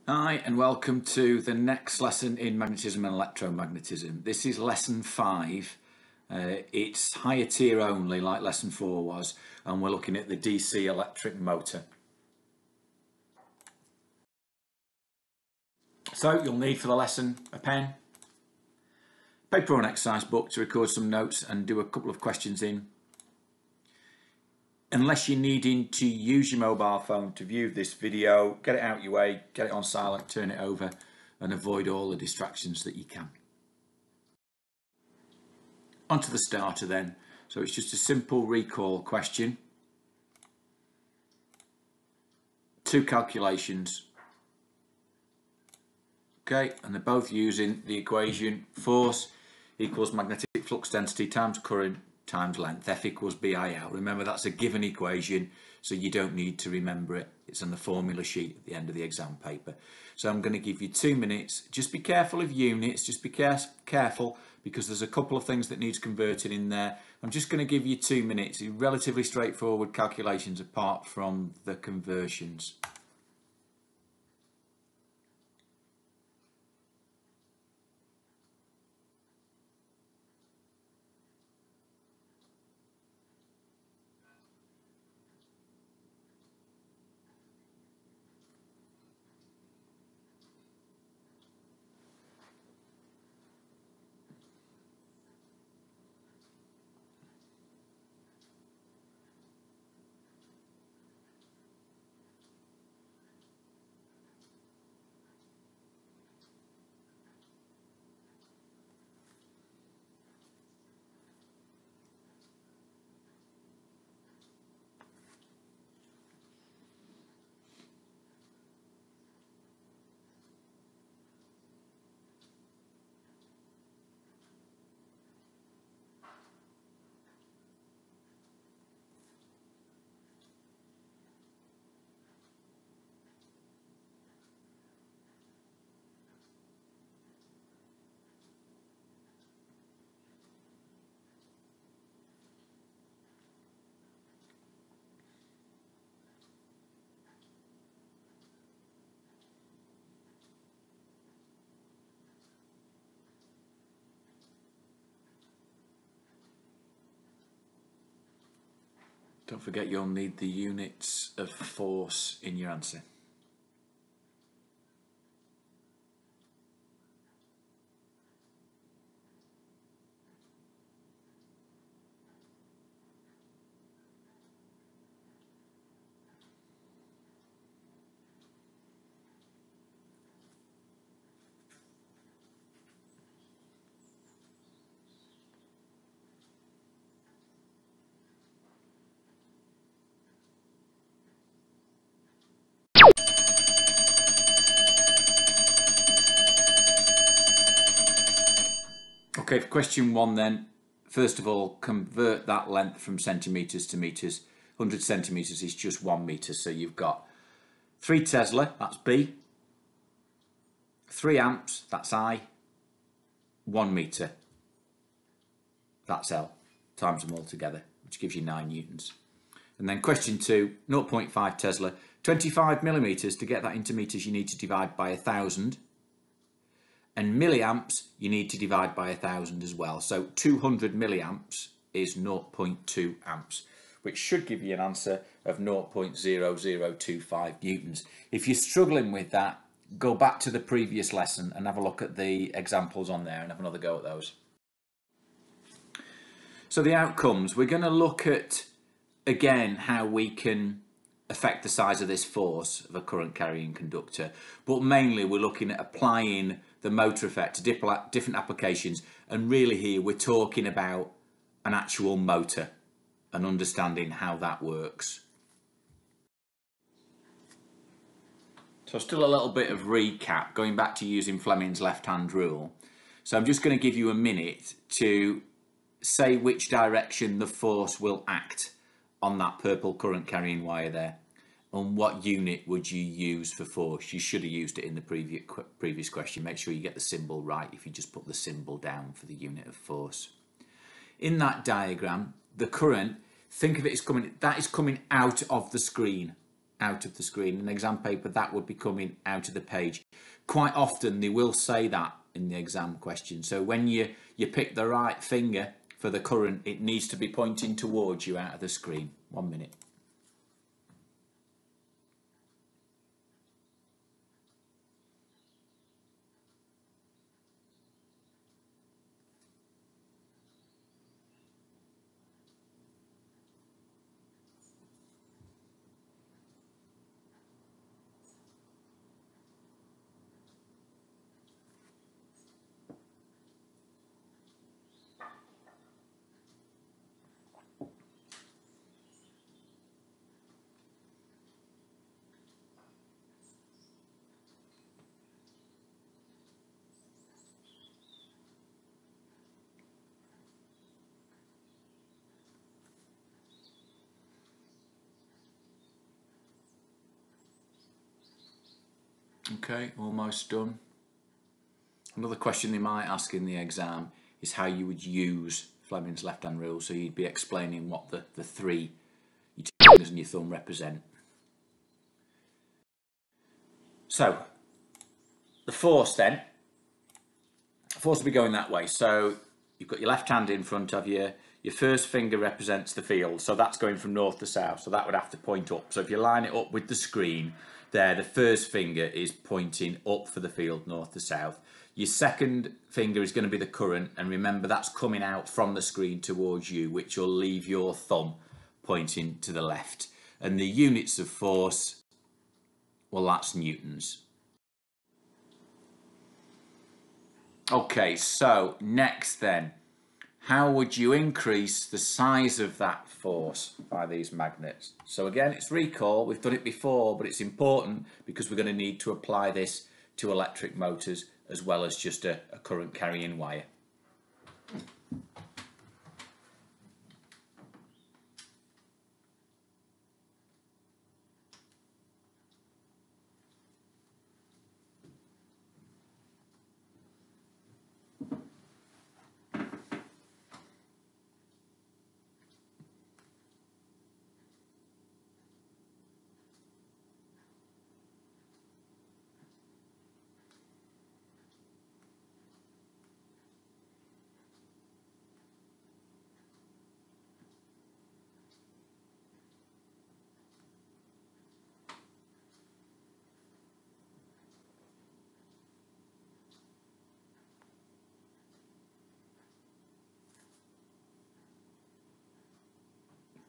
Hi and welcome to the next lesson in magnetism and electromagnetism. This is lesson 5. It's higher tier only like lesson 4 was, and we're looking at the DC electric motor. So you'll need for the lesson a pen, paper or an exercise book to record some notes and do a couple of questions in. Unless you're needing to use your mobile phone to view this video, get it out your way, get it on silent, turn it over and avoid all the distractions that you can. On to the starter then. So it's just a simple recall question. 2 calculations. Okay, and they're both using the equation force equals magnetic flux density times current times length, F equals BIL. Remember, that's a given equation, so you don't need to remember it. It's on the formula sheet at the end of the exam paper. So I'm going to give you 2 minutes. Just be careful of units, just be careful because there's a couple of things that needs converting in there. I'm just going to give you 2 minutes. Relatively straightforward calculations apart from the conversions. Don't forget you'll need the units of force in your answer. Okay, for question 1 then, first of all, convert that length from centimetres to metres. 100 centimetres is just 1 metre, so you've got 3 Tesla, that's B, 3 amps, that's I, 1 metre, that's L, times them all together, which gives you 9 newtons. And then question 2, 0.5 Tesla, 25 millimetres. To get that into metres, you need to divide by 1,000. And milliamps, you need to divide by 1,000 as well. So 200 milliamps is 0.2 amps, which should give you an answer of 0.0025 newtons. If you're struggling with that, go back to the previous lesson and have a look at the examples on there and have another go at those. So the outcomes, we're going to look at, again, how we can affect the size of this force of a current carrying conductor, but mainly we're looking at applying the motor effect to different applications, and really here we're talking about an actual motor and understanding how that works. So still a little bit of recap, going back to using Fleming's left-hand rule. So I'm just going to give you a minute to say which direction the force will act on that purple current carrying wire there. And what unit would you use for force? You should have used it in the previous question. Make sure you get the symbol right if you just put the symbol down for the unit of force. In that diagram, the current, think of it as coming out of the screen. out of the screen. In exam paper, that would be coming out of the page. Quite often they will say that in the exam question. So when you pick the right finger for the current, it needs to be pointing towards you out of the screen. 1 minute. Okay, almost done. Another question they might ask in the exam is how you would use Fleming's left-hand rule. So you'd be explaining what the three, your two fingers and your thumb, represent. So the force then, the force will be going that way. So you've got your left hand in front of you. Your first finger represents the field, so that's going from north to south, so that would have to point up. So if you line it up with the screen there, the first finger is pointing up for the field, north to south. Your second finger is going to be the current, and remember that's coming out from the screen towards you, which will leave your thumb pointing to the left. And the units of force, well, that's newtons. Okay, so next then, how would you increase the size of that force by these magnets? So again, it's recall. We've done it before, but it's important because we're going to need to apply this to electric motors as well as just a current carrying wire.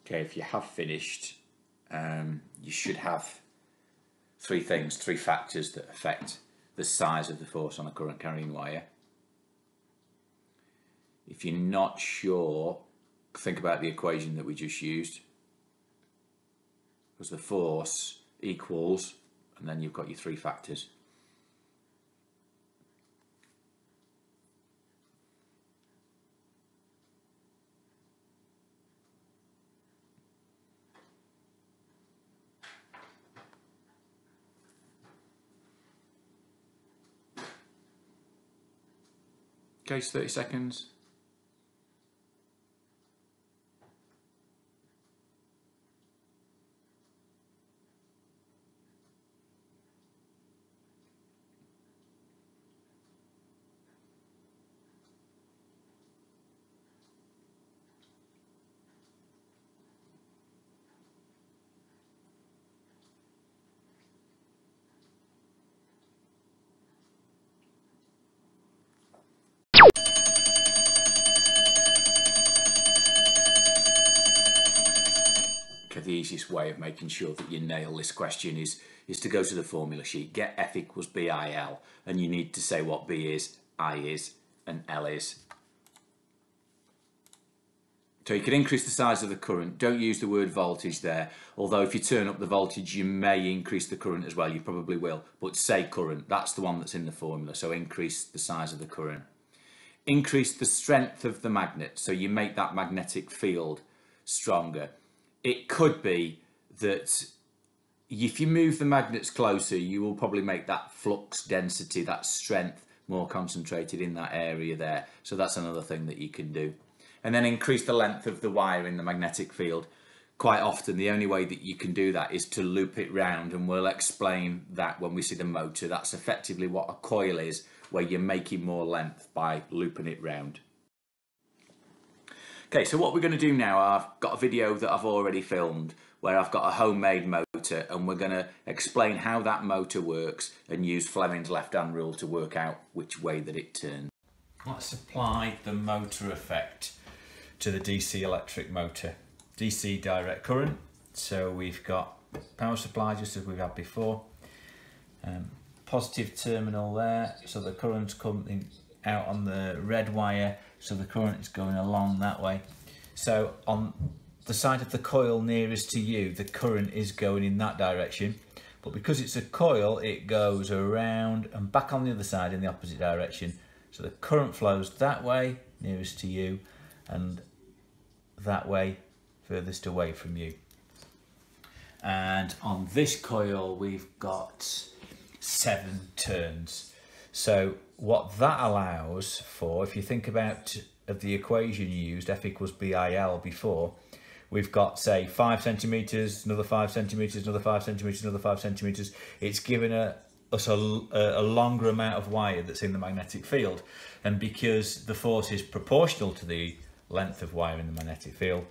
Okay, if you have finished, you should have three factors that affect the size of the force on a current carrying wire. If you're not sure, think about the equation that we just used, because the force equals, and then you've got your three factors. Okay, so 30 seconds. The easiest way of making sure that you nail this question is to go to the formula sheet, get F equals BIL, and you need to say what B is, I is, and L is. So you can increase the size of the current. Don't use the word voltage there, although if you turn up the voltage you may increase the current as well, you probably will, but say current, that's the one that's in the formula, so increase the size of the current. Increase the strength of the magnet, so you make that magnetic field stronger. It could be that if you move the magnets closer, you will probably make that flux density, that strength, more concentrated in that area there. So that's another thing that you can do. And then increase the length of the wire in the magnetic field. quite often the only way that you can do that is to loop it round, and we'll explain that when we see the motor. That's effectively what a coil is, where you're making more length by looping it round. Okay, so what we're going to do now, I've got a video that I've already filmed where I've got a homemade motor, and we're going to explain how that motor works and use Fleming's left-hand rule to work out which way that it turns. Let's apply the motor effect to the DC electric motor. DC direct current, so we've got power supply just as we've had before. Positive terminal there, so the current's coming out on the red wire, so the current is going along that way. So on the side of the coil nearest to you, the current is going in that direction, but because it's a coil, it goes around and back on the other side in the opposite direction. So the current flows that way, nearest to you, and that way, furthest away from you. And on this coil, we've got 7 turns. So what that allows for, if you think about of the equation you used, F equals BIL before, we've got, say, 5 centimetres, another 5 centimetres, another 5 centimetres, another 5 centimetres. It's given us a longer amount of wire that's in the magnetic field. And because the force is proportional to the length of wire in the magnetic field,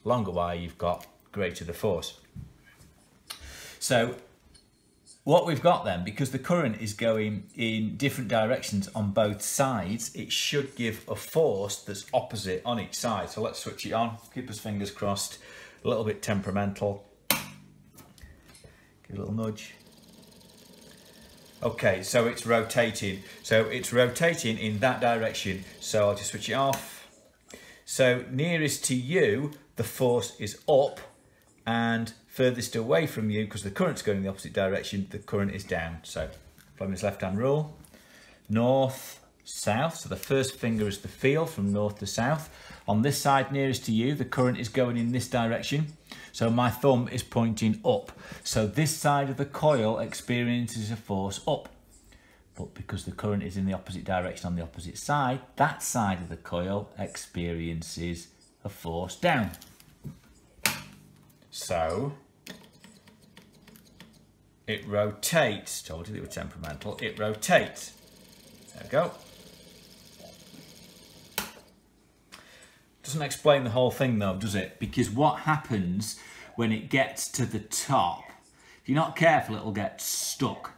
longer wire you've got, greater the force. So what we've got then, because the current is going in different directions on both sides, it should give a force that's opposite on each side. So let's switch it on, keep us fingers crossed, a little bit temperamental. Give it a little nudge. Okay, so it's rotating. So it's rotating in that direction. So I'll just switch it off. So nearest to you, the force is up, and furthest away from you, because the current's going in the opposite direction, the current is down. So Fleming's left-hand rule, north, south. So the first finger is the feel from north to south. On this side nearest to you, the current is going in this direction. So my thumb is pointing up. So this side of the coil experiences a force up. But because the current is in the opposite direction on the opposite side, that side of the coil experiences a force down. So it rotates. Told you they were temperamental. It rotates. There we go. Doesn't explain the whole thing though, does it? Because what happens when it gets to the top, if you're not careful, it'll get stuck.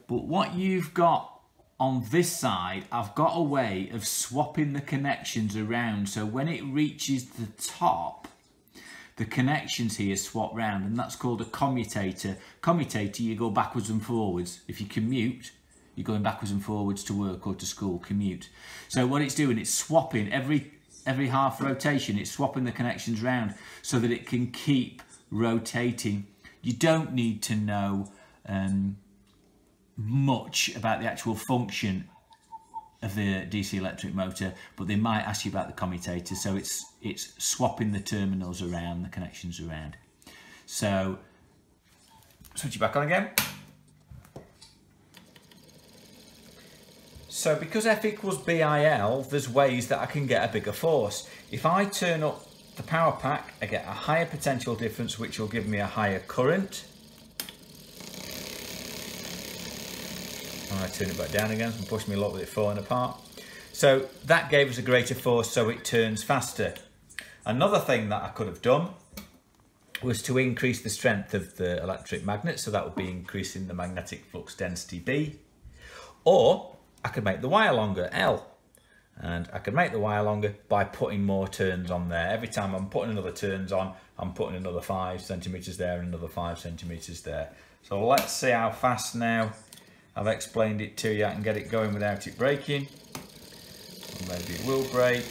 But what you've got on this side, I've got a way of swapping the connections around. So when it reaches the top, the connections here swap round, and that's called a commutator. Commutator, you go backwards and forwards. If you commute, you're going backwards and forwards to work or to school, commute. So what it's doing, it's swapping every half rotation, it's swapping the connections round so that it can keep rotating. You don't need to know much about the actual function of the DC electric motor, but they might ask you about the commutator. So it's swapping the terminals around, the connections around. So switch it back on again. So because F equals BIL, there's ways that I can get a bigger force. If I turn up the power pack, I get a higher potential difference, which will give me a higher current. And I turn it back down again and push me a lot with it falling apart. So that gave us a greater force, so it turns faster. Another thing that I could have done was to increase the strength of the electric magnet, so that would be increasing the magnetic flux density B. Or I could make the wire longer, L. And I could make the wire longer by putting more turns on there. Every time I'm putting another turns on, I'm putting another 5 centimetres there and another 5 centimetres there. So let's see how fast now I've explained it to you. I can get it going without it breaking. Or maybe it will break.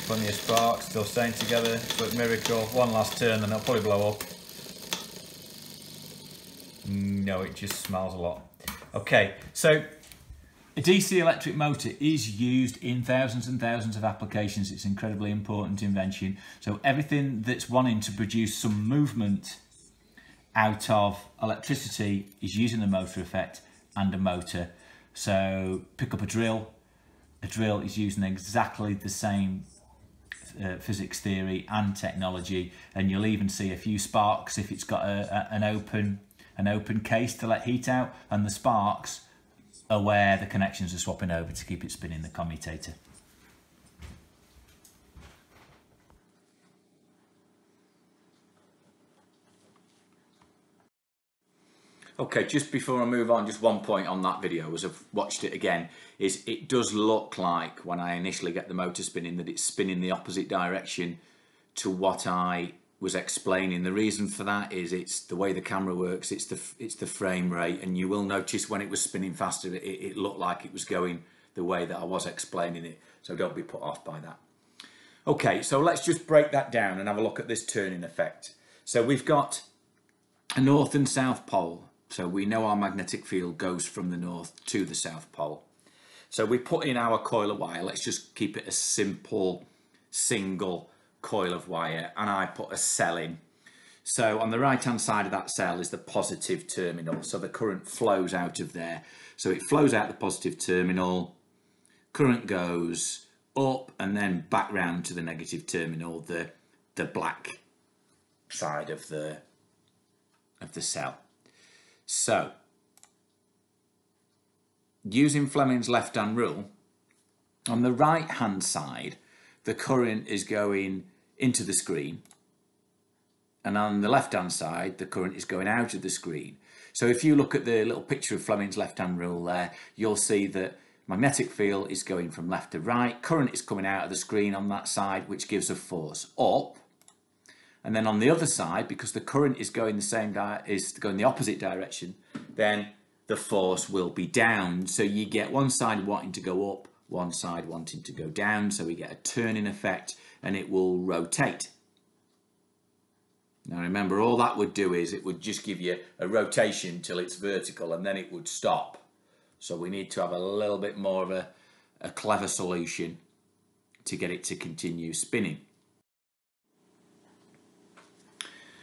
Plenty of sparks, still staying together. But miracle, one last turn and it'll probably blow up. No, it just smells a lot. Okay, so a DC electric motor is used in thousands and thousands of applications. It's an incredibly important invention. So everything that's wanting to produce some movement out of electricity is using the motor effect and a motor. So pick up a drill, a drill is using exactly the same physics theory and technology, and you'll even see a few sparks if it's got an open case to let heat out, and the sparks are where the connections are swapping over to keep it spinning the commutator. Okay, just before I move on, just one point on that video as I've watched it again, is it does look like when I initially get the motor spinning that it's spinning the opposite direction to what I was explaining. The reason for that is it's the way the camera works, it's the frame rate, and you will notice when it was spinning faster it looked like it was going the way that I was explaining it, so don't be put off by that. Okay, so let's just break that down and have a look at this turning effect. So we've got a north and south pole. So we know our magnetic field goes from the north to the south pole. So we put in our coil of wire. Let's just keep it a simple single coil of wire, and I put a cell in. So on the right hand side of that cell is the positive terminal. So the current flows out of there. So it flows out the positive terminal, current goes up and then back round to the negative terminal, the black side of the cell. So, using Fleming's left-hand rule, on the right-hand side, the current is going into the screen, and on the left-hand side, the current is going out of the screen. So if you look at the little picture of Fleming's left-hand rule there, you'll see that magnetic field is going from left to right, current is coming out of the screen on that side, which gives a force up. And then on the other side, because the current is going the opposite direction, then the force will be down. So you get one side wanting to go up, one side wanting to go down. So we get a turning effect, and it will rotate. Now remember, all that would do is it would just give you a rotation till it's vertical, and then it would stop. So we need to have a little bit more of a clever solution to get it to continue spinning.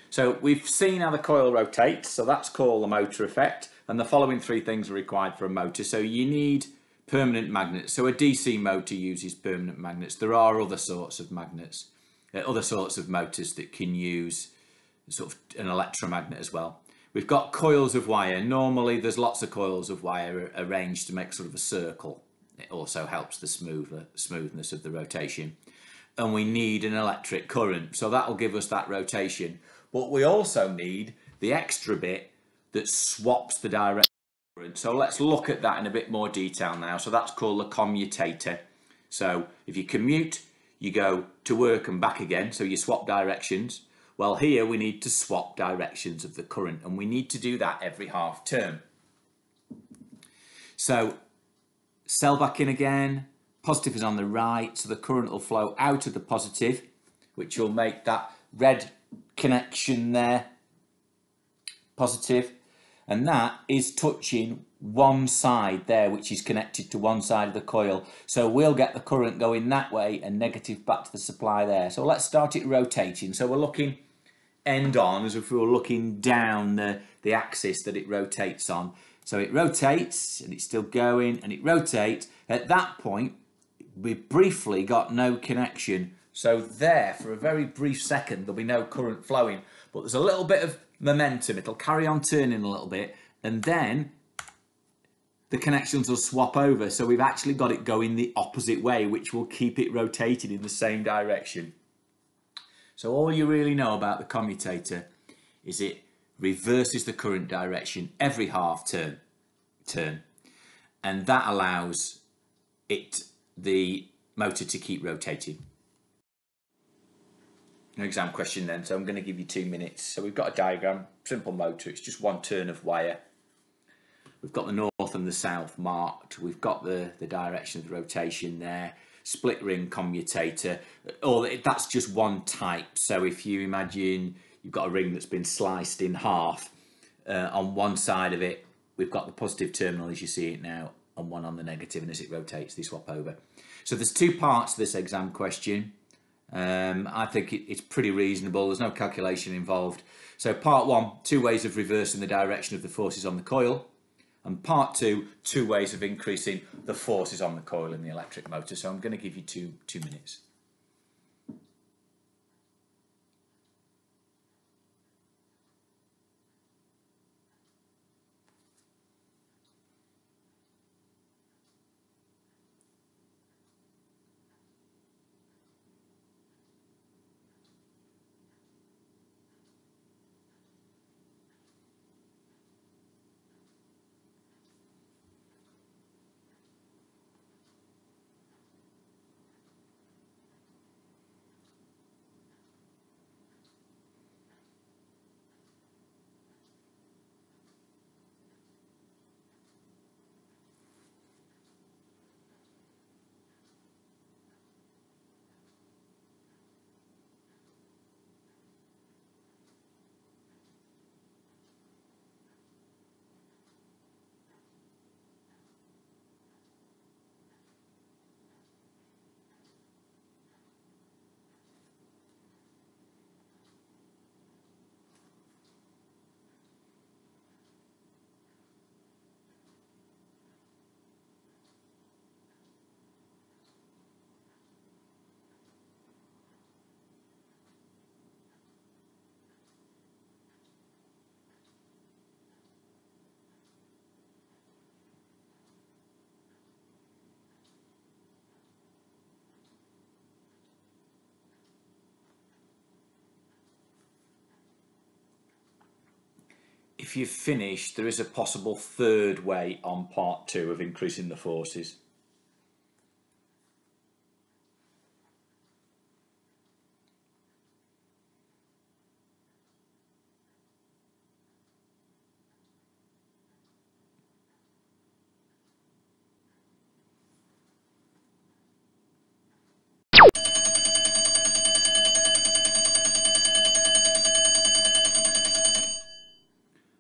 So we've seen how the coil rotates, so that's called the motor effect, and the following three things are required for a motor. So you need permanent magnets. So a DC motor uses permanent magnets. There are other sorts of magnets, other sorts of motors that can use sort of an electromagnet as well. We've got coils of wire. Normally there's lots of coils of wire arranged to make sort of a circle. It also helps the smoothness of the rotation. And we need an electric current, so that'll give us that rotation. But we also need the extra bit that swaps the direction of current. So let's look at that in a bit more detail now. So that's called a commutator. So if you commute, you go to work and back again, so you swap directions. Well, here we need to swap directions of the current, and we need to do that every half term. So cell back in again, positive is on the right, so the current will flow out of the positive, which will make that red connection there positive, and that is touching one side there, which is connected to one side of the coil. So we'll get the current going that way and negative back to the supply there. So let's start it rotating. So we're looking end on as if we were looking down the axis that it rotates on. So it rotates and it's still going, and it rotates. At that point we've briefly got no connection. So there, for a very brief second, there'll be no current flowing, but there's a little bit of momentum. It'll carry on turning a little bit, and then the connections will swap over. So we've actually got it going the opposite way, which will keep it rotating in the same direction. So all you really know about the commutator is it reverses the current direction every half turn, and that allows the motor to keep rotating. An exam question then, so I'm going to give you 2 minutes. So we've got a diagram, simple motor, it's just one turn of wire. We've got the north and the south marked, we've got the direction of the rotation there, split ring commutator, that's just one type. So if you imagine you've got a ring that's been sliced in half, on one side of it we've got the positive terminal as you see it now, and one on the negative, and as it rotates they swap over. So there's two parts to this exam question. I think it's pretty reasonable, there's no calculation involved. So part one, two ways of reversing the direction of the forces on the coil, And part two, 2 ways of increasing the forces on the coil in the electric motor. So I'm going to give you two minutes. If you've finished, there is a possible third way on part two of increasing the forces.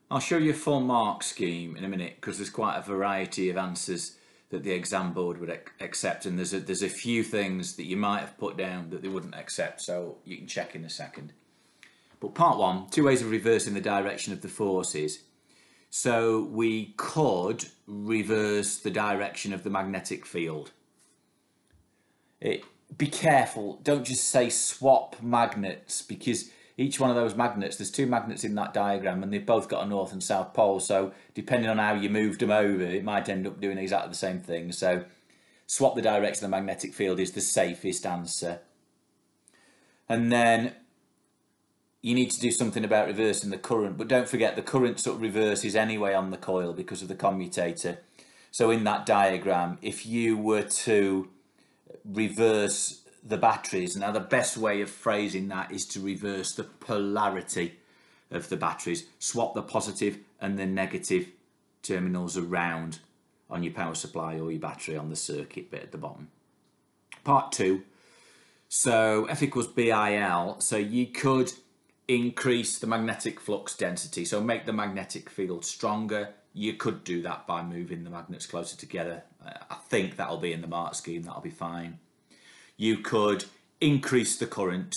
I'll show you a full mark scheme in a minute because there's quite a variety of answers that the exam board would accept, and there's a few things that you might have put down that they wouldn't accept, so you can check in a second. But part one, 2 ways of reversing the direction of the forces. So we could reverse the direction of the magnetic field. Be careful, don't just say swap magnets, because each one of those magnets, there's 2 magnets in that diagram and they've both got a north and south pole, so depending on how you moved them over, it might end up doing exactly the same thing. So swap the direction of the magnetic field is the safest answer. And then you need to do something about reversing the current, but don't forget the current sort of reverses anyway on the coil because of the commutator. So in that diagram, if you were to reverse the batteries, now the best way of phrasing that is to reverse the polarity of the batteries. Swap the positive and the negative terminals around on your power supply or your battery on the circuit bit at the bottom. Part two, so F equals BIL, so you could increase the magnetic flux density, so make the magnetic field stronger. You could do that by moving the magnets closer together. I think that'll be in the mark scheme, that'll be fine. You could increase the current,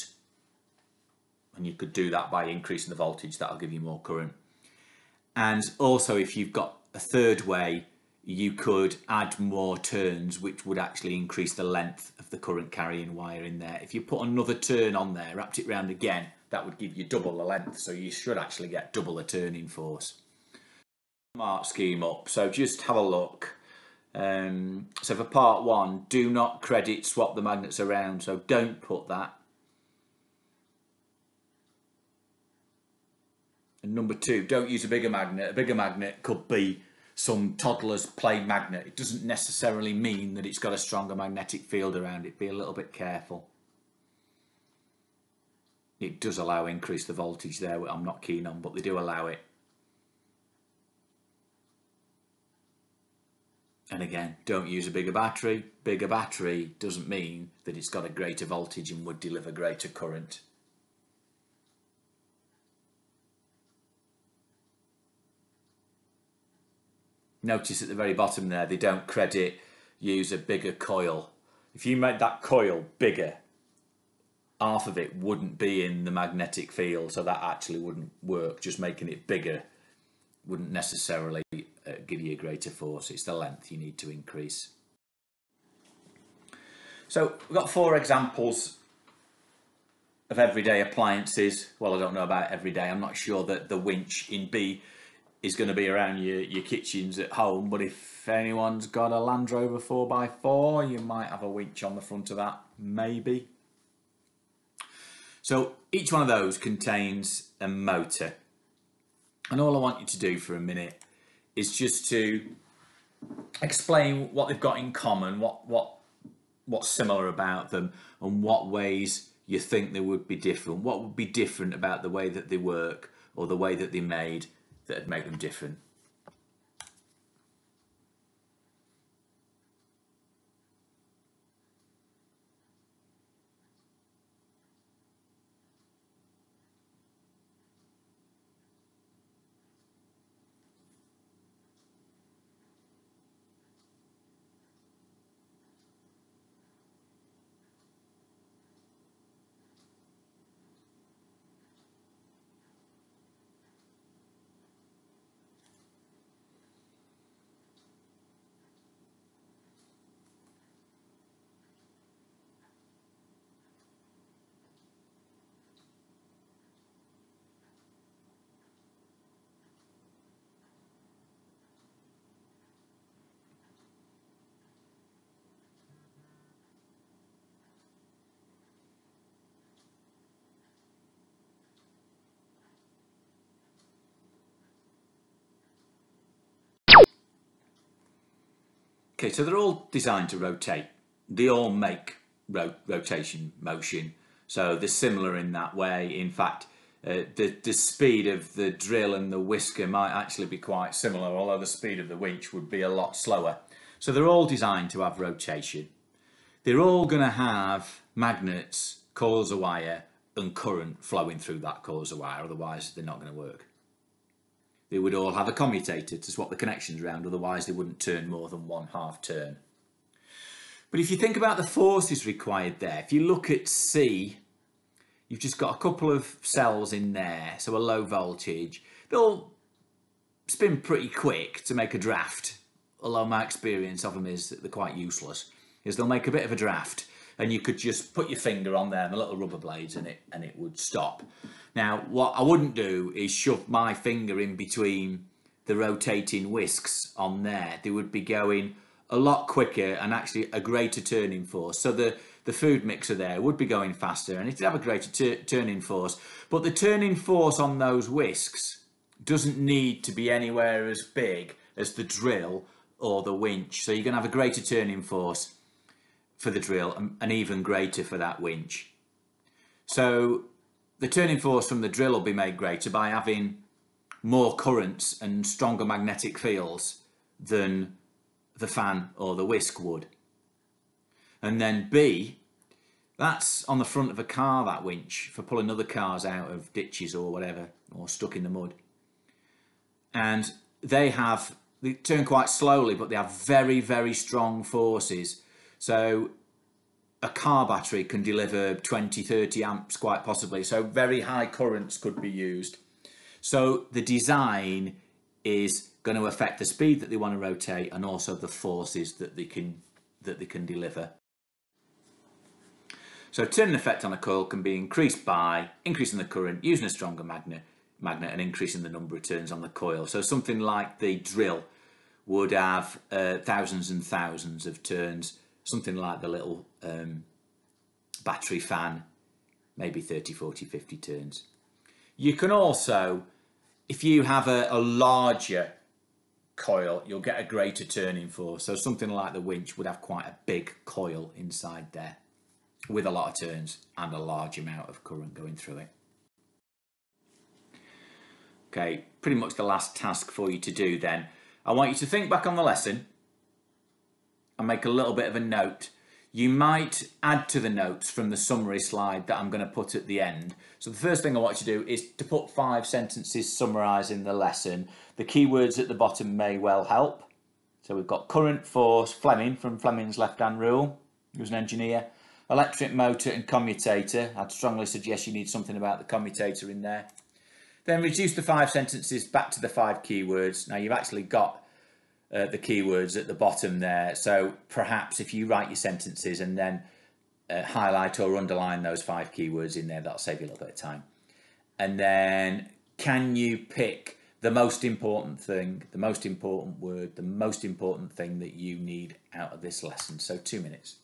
and you could do that by increasing the voltage, that'll give you more current. And also if you've got a third way, you could add more turns, which would actually increase the length of the current carrying wire in there. If you put another turn on there, wrapped it round again, that would give you double the length, so you should actually get double the turning force. Mark scheme up, so just have a look. So for part one, do not credit swap the magnets around, so don't put that. And number two, don't use a bigger magnet. A bigger magnet could be some toddler's play magnet. It doesn't necessarily mean that it's got a stronger magnetic field around it. Be a little bit careful. It does allow increase the voltage there, which I'm not keen on, but they do allow it. And again, don't use a bigger battery. Bigger battery doesn't mean that it's got a greater voltage and would deliver greater current. Notice at the very bottom there, they don't credit use a bigger coil. If you made that coil bigger, half of it wouldn't be in the magnetic field, so that actually wouldn't work. Just making it bigger wouldn't necessarily give you a greater force. It's the length you need to increase. So we've got 4 examples of everyday appliances. Well, I don't know about everyday. I'm not sure that the winch in B is going to be around your kitchens at home, but if anyone's got a Land Rover 4x4, you might have a winch on the front of that, maybe. So each one of those contains a motor, and all I want you to do for a minute is just to explain what they've got in common, what's similar about them, and what ways you think they would be different. What would be different about the way that they work or the way that they're made that would make them different? Okay, so they're all designed to rotate. They all make rotation motion, so they're similar in that way. In fact, the speed of the drill and the whisker might actually be quite similar, although the speed of the winch would be a lot slower. So they're all designed to have rotation. They're all going to have magnets, coils of wire, and current flowing through that coils of wire, otherwise they're not going to work. They would all have a commutator to swap the connections around, otherwise they wouldn't turn more than 1/2 turn. But if you think about the forces required there, if you look at C, you've just got a couple of cells in there, so a low voltage. They'll spin pretty quick to make a draft, although my experience of them is that they're quite useless, is they'll make a bit of a draft, and you could just put your finger on there and the little rubber blades and it would stop. Now, what I wouldn't do is shove my finger in between the rotating whisks on there. They would be going a lot quicker and actually a greater turning force. So the food mixer there would be going faster and it'd have a greater turning force. But the turning force on those whisks doesn't need to be anywhere as big as the drill or the winch. So you're going to have a greater turning force for the drill and even greater for that winch. So the turning force from the drill will be made greater by having more currents and stronger magnetic fields than the fan or the whisk would. And then B, that's on the front of a car, that winch, for pulling other cars out of ditches or whatever, or stuck in the mud. And they turn quite slowly, but they have very, very strong forces. So a car battery can deliver 20, 30 amps quite possibly. So very high currents could be used. So the design is going to affect the speed that they want to rotate and also the forces that they can deliver. So turning effect on a coil can be increased by increasing the current, using a stronger magnet and increasing the number of turns on the coil. So something like the drill would have thousands and thousands of turns. Something like the little battery fan, maybe 30, 40, 50 turns. You can also, if you have a larger coil, you'll get a greater turning force. So something like the winch would have quite a big coil inside there with a lot of turns and a large amount of current going through it. Okay, pretty much the last task for you to do then. I want you to think back on the lesson and make a little bit of a note. You might add to the notes from the summary slide that I'm going to put at the end. So the first thing I want you to do is to put 5 sentences summarising the lesson. The keywords at the bottom may well help. So we've got current, force, Fleming from Fleming's left-hand rule, he was an engineer, electric motor and commutator. I'd strongly suggest you need something about the commutator in there. Then reduce the 5 sentences back to the 5 keywords. Now you've actually got the keywords at the bottom there. So perhaps if you write your sentences and then highlight or underline those 5 keywords in there, that'll save you a little bit of time. And then can you pick the most important thing, the most important word, the most important thing that you need out of this lesson? So 2 minutes.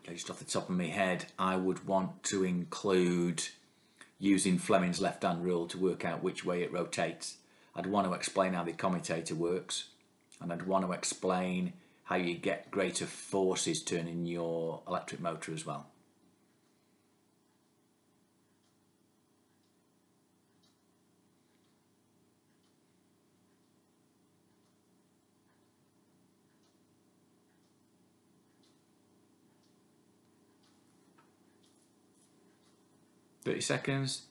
Just off the top of my head, I would want to include using Fleming's left-hand rule to work out which way it rotates. I'd want to explain how the commutator works, and I'd want to explain how you get greater forces turning your electric motor as well. $30 seconds.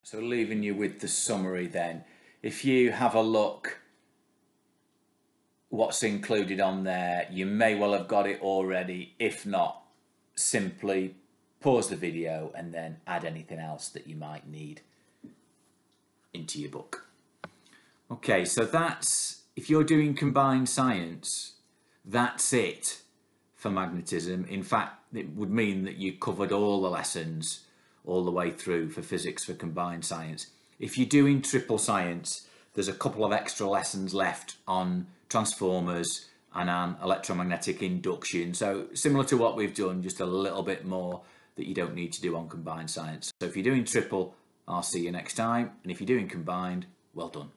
So leaving you with the summary then, if you have a look what's included on there, you may well have got it already. If not, simply pause the video and then add anything else that you might need into your book. Okay, so that's, if you're doing combined science, that's it for magnetism. In fact, it would mean that you covered all the lessons all the way through for physics for combined science. If you're doing triple science, there's a couple of extra lessons left on transformers and on electromagnetic induction. So similar to what we've done, just a little bit more that you don't need to do on combined science. So if you're doing triple, I'll see you next time. And if you're doing combined, well done.